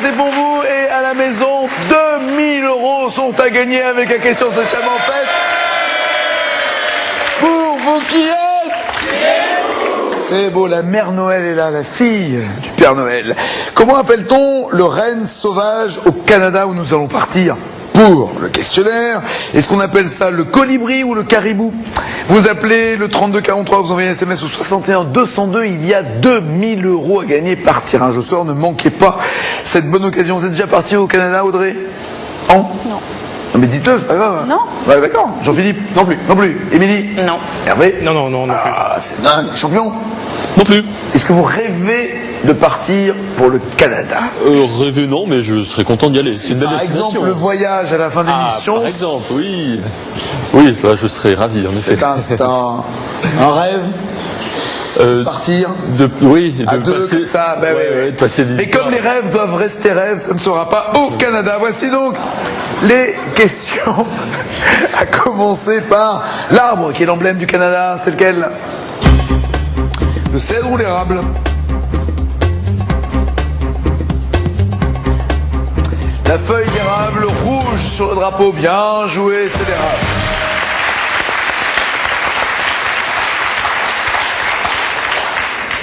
c'est pour vous et à la maison, 2000 € sont à gagner avec la question spécialement faite pour vous qui êtes. C'est beau, la mère Noël est là, la fille du Père Noël. Comment appelle-t-on le renne sauvage au Canada où nous allons partir pour le questionnaire? Est-ce qu'on appelle ça le colibri ou le caribou? Vous appelez le 3243, vous envoyez un SMS au 61 202, il y a 2000 € à gagner par tirage au sort, ne manquez pas cette bonne occasion. Vous êtes déjà parti au Canada, Audrey? Non. Non mais dites-le, c'est pas grave. Non. Ouais, d'accord. Jean-Philippe? Non plus. Non plus. Émilie? Non. Hervé? Non plus. Ah, c'est dingue. Champion? Non plus. Est-ce que vous rêvez de partir pour le Canada? Rêver non, mais je serais content d'y aller. C'est une belle Par destination. exemple, le voyage à la fin de l'émission. Par exemple, oui. Oui, là, je serais ravi, en effet. C'est un rêve. Partir Oui, à deux passer, comme ça, ben de passer Et comme les rêves doivent rester rêves, ça ne sera pas au Canada. Voici donc les questions. À commencer par l'arbre qui est l'emblème du Canada. C'est lequel? Le cèdre ou l'érable? La feuille d'érable rouge sur le drapeau. Bien joué, c'est l'érable.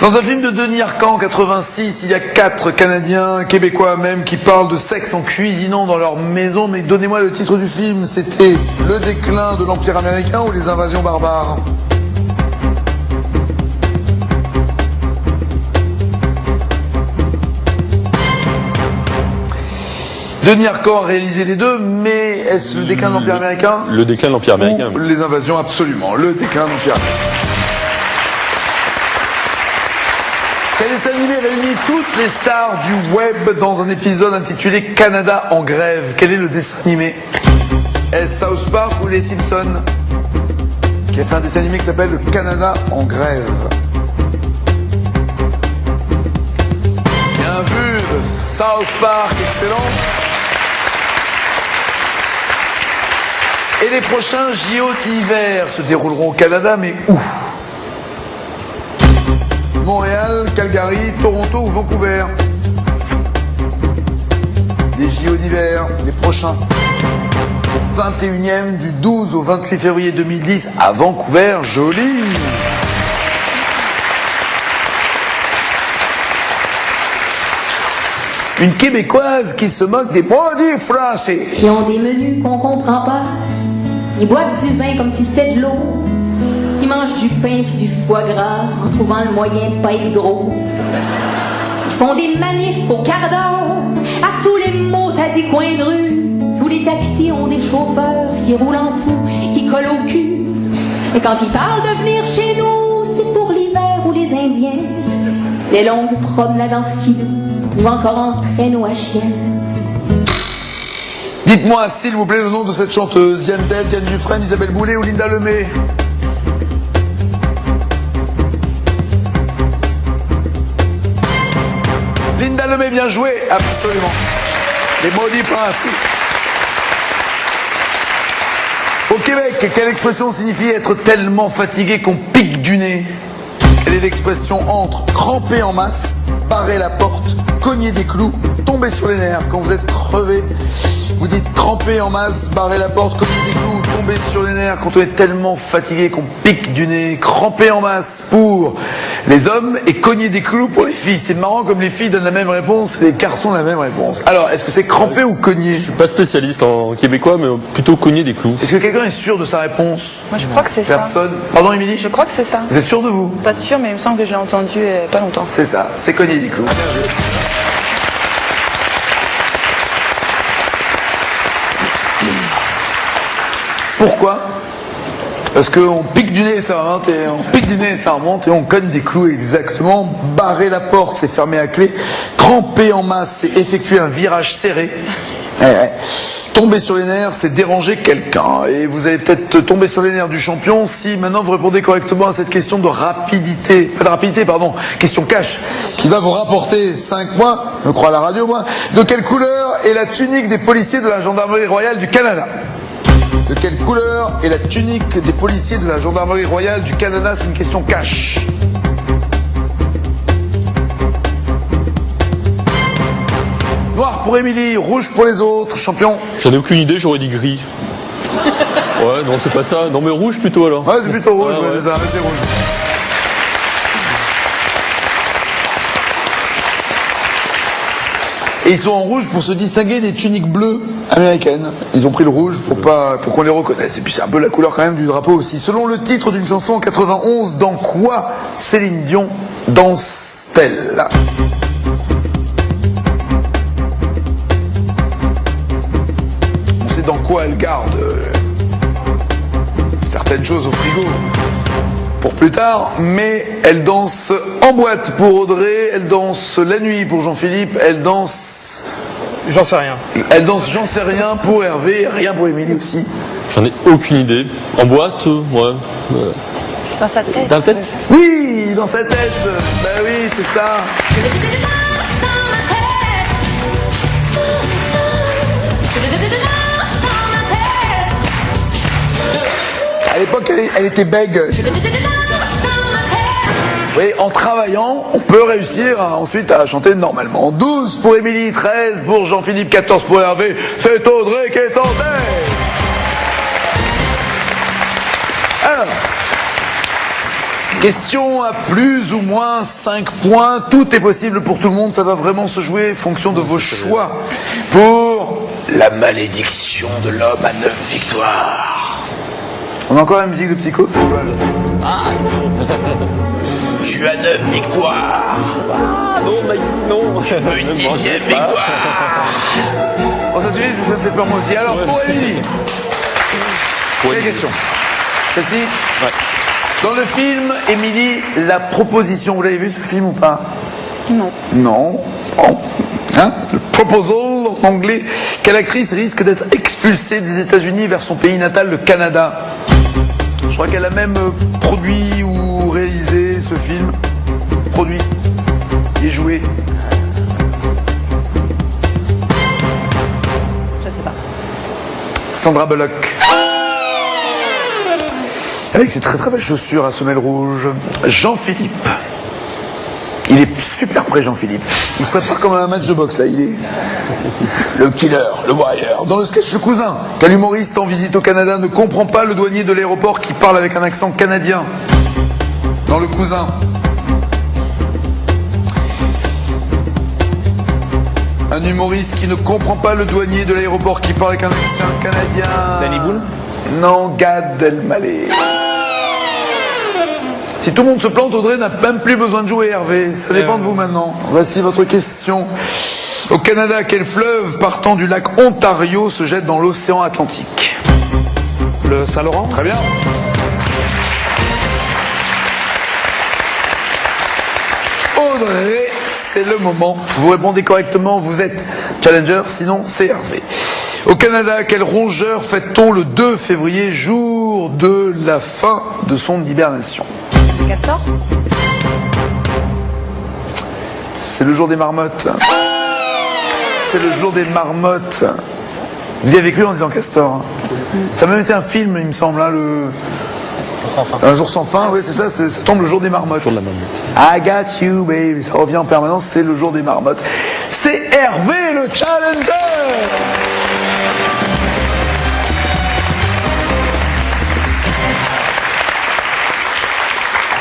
Dans un film de Denis Arcand en 86, il y a 4 Canadiens, Québécois même, qui parlent de sexe en cuisinant dans leur maison. Mais donnez-moi le titre du film. C'était Le déclin de l'Empire américain ou Les invasions barbares? Denis Arcand a réalisé les deux, mais est-ce le déclin de l'Empire américain? Le déclin de l'Empire américain. Ou Les invasions, absolument. Le déclin de l'Empire américain. Quel dessin animé réunit toutes les stars du web dans un épisode intitulé Canada en grève? Quel est le dessin animé? Est-ce South Park ou Les Simpsons qui a fait un dessin animé qui s'appelle Le Canada en grève? Bien vu, le South Park, excellent. Et les prochains JO d'hiver se dérouleront au Canada, mais où? Montréal, Calgary, Toronto ou Vancouver? Les JO d'hiver, les prochains. Le 21e du 12 au 28 février 2010 à Vancouver, joli. Une Québécoise qui se moque des maudits Français. Ils ont des menus qu'on comprend pas. Ils boivent du vin comme si c'était de l'eau. Ils mangent du pain puis du foie gras en trouvant le moyen de pas être gros. Ils font des manifs au quart d'heure à tous les maudits coins de rue. Tous les taxis ont des chauffeurs qui roulent en fou, qui collent au cul. Et quand ils parlent de venir chez nous, c'est pour l'hiver ou les Indiens. Les longues promenades en skidoo ou encore en traîneau à chienne. Dites-moi, s'il vous plaît, le nom de cette chanteuse. Diane Tell, Diane Dufresne, Isabelle Boulay ou Linda Lemay? Linda Lemay, bien joué, absolument. Les maudits Français. Au Québec, quelle expression signifie être tellement fatigué qu'on pique du nez? Quelle est l'expression entre cramper en masse, barrer la porte, cogner des clous, tomber sur les nerfs? Quand vous êtes crevé, vous dites cramper en masse, barrer la porte, cogner des clous, tomber sur les nerfs. Quand on est tellement fatigué qu'on pique du nez, cramper en masse pour les hommes et cogner des clous pour les filles. C'est marrant comme les filles donnent la même réponse et les garçons la même réponse. Alors, est-ce que c'est cramper ou cogner? Je suis pas spécialiste en québécois, mais plutôt cogner des clous. Est-ce que quelqu'un est sûr de sa réponse? Moi, je crois que c'est ça. Personne. Pardon, Émilie? Je crois que c'est ça. Vous êtes sûr de vous? Pas sûr, mais il me semble que je l'ai entendu pas longtemps. C'est ça, c'est cogner des clous. Bien joué. Pourquoi? Parce qu'on pique du nez, ça remonte, et on pique du nez, ça remonte, et on cogne des clous exactement. Barrer la porte, c'est fermer à clé. Cramper en masse, c'est effectuer un virage serré. Tomber sur les nerfs, c'est déranger quelqu'un. Et vous allez peut-être tomber sur les nerfs du champion si maintenant vous répondez correctement à cette question de rapidité. Pas de rapidité, pardon. Question cash. Qui va vous rapporter 5 mois. Je crois à la radio, moi. De quelle couleur est la tunique des policiers de la Gendarmerie royale du Canada? De quelle couleur est la tunique des policiers de la Gendarmerie royale du Canada? C'est une question cash. Noir pour Émilie, rouge pour les autres. Champion. J'en ai aucune idée, j'aurais dit gris. Ouais, non, c'est pas ça. Non, mais rouge plutôt alors. Ouais, c'est plutôt rouge, Ouais, ouais, ouais. c'est ça, c'est rouge. Et ils sont en rouge pour se distinguer des tuniques bleues américaines. Ils ont pris le rouge pour qu'on les reconnaisse. Et puis c'est un peu la couleur quand même du drapeau aussi. Selon le titre d'une chanson en 91, dans quoi Céline Dion danse-t-elle? On sait dans quoi elle garde certaines choses au frigo pour plus tard, mais elle danse en boîte pour Audrey, elle danse la nuit pour Jean-Philippe, elle danse... J'en sais rien. Elle danse j'en sais rien pour Hervé, rien pour Émilie aussi. J'en ai aucune idée. En boîte, ouais. Dans sa tête. Dans la tête? Oui, dans sa tête, bah oui, c'est ça. À l'époque, elle était bègue. Oui, en travaillant, on peut réussir ensuite à chanter normalement. 12 pour Émilie, 13 pour Jean-Philippe, 14 pour Hervé. C'est Audrey qui est en tête. Alors, question à plus ou moins 5 points. Tout est possible pour tout le monde. Ça va vraiment se jouer en fonction de vos choix. Pour la malédiction de l'homme à 9 victoires. On a encore la musique de Psycho, c'est quoi, Tu as 9 victoires. Ah non, Maggie, non. Tu veux une 10e victoire. Bon, ça suffit, ça me fait peur moi aussi. Alors, pour Émilie. Quelle question? Celle-ci? Ouais. Dans le film, Émilie, la proposition, vous l'avez vu ce film ou pas? Non. Non. Bon. Hein? Le proposal en anglais. Quelle actrice risque d'être expulsée des États-Unis vers son pays natal, le Canada? Je crois qu'elle a même produit ou réalisé ce film. Produit et joué. Je sais pas. Sandra Bullock. Avec ses très très belles chaussures à semelles rouges. Jean-Philippe. Il est super prêt, Jean-Philippe. Il se prépare comme un match de boxe, là. Il est le killer, le warrior. Dans le sketch Le Cousin, qu'un humoriste en visite au Canada ne comprend pas le douanier de l'aéroport qui parle avec un accent canadien. Dans Le Cousin. Un humoriste qui ne comprend pas le douanier de l'aéroport qui parle avec un accent canadien. Danny Boone? Non, Gad Elmaleh. Si tout le monde se plante, Audrey n'a même plus besoin de jouer, Hervé. Ça dépend de vous maintenant. Voici votre question. Au Canada, quel fleuve partant du lac Ontario se jette dans l'océan Atlantique? Le Saint-Laurent? Très bien. Audrey, c'est le moment. Vous répondez correctement, vous êtes challenger, sinon c'est Hervé. Au Canada, quel rongeur fête-t-on le 2 février, jour de la fin de son hibernation? Le castor? C'est le jour des marmottes. C'est le jour des marmottes. Vous y avez cru en disant castor? Ça a même été un film, il me semble, hein, Un jour sans fin, oui, c'est ça, ça tombe le jour des marmottes. Jour de la marmotte. I got you, baby. Ça revient en permanence, c'est le jour des marmottes. C'est Hervé, le challenger!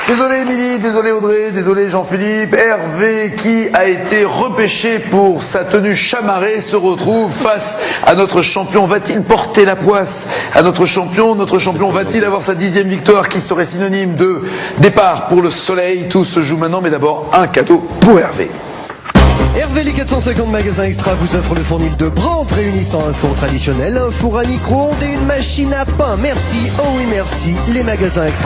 Désolé Émilie, désolé Audrey, désolé Jean-Philippe. Hervé, qui a été repêché pour sa tenue chamarrée, se retrouve face à notre champion. Va-t-il porter la poisse à notre champion? Notre champion va-t-il avoir sa 10e victoire qui serait synonyme de départ pour le soleil? Tout se joue maintenant, mais d'abord un cadeau pour Hervé. Hervé, les 450 magasins extra vous offrent le fournil de Brandt réunissant un four traditionnel, un four à micro-ondes et une machine à pain. Merci, oh oui merci, les magasins extra.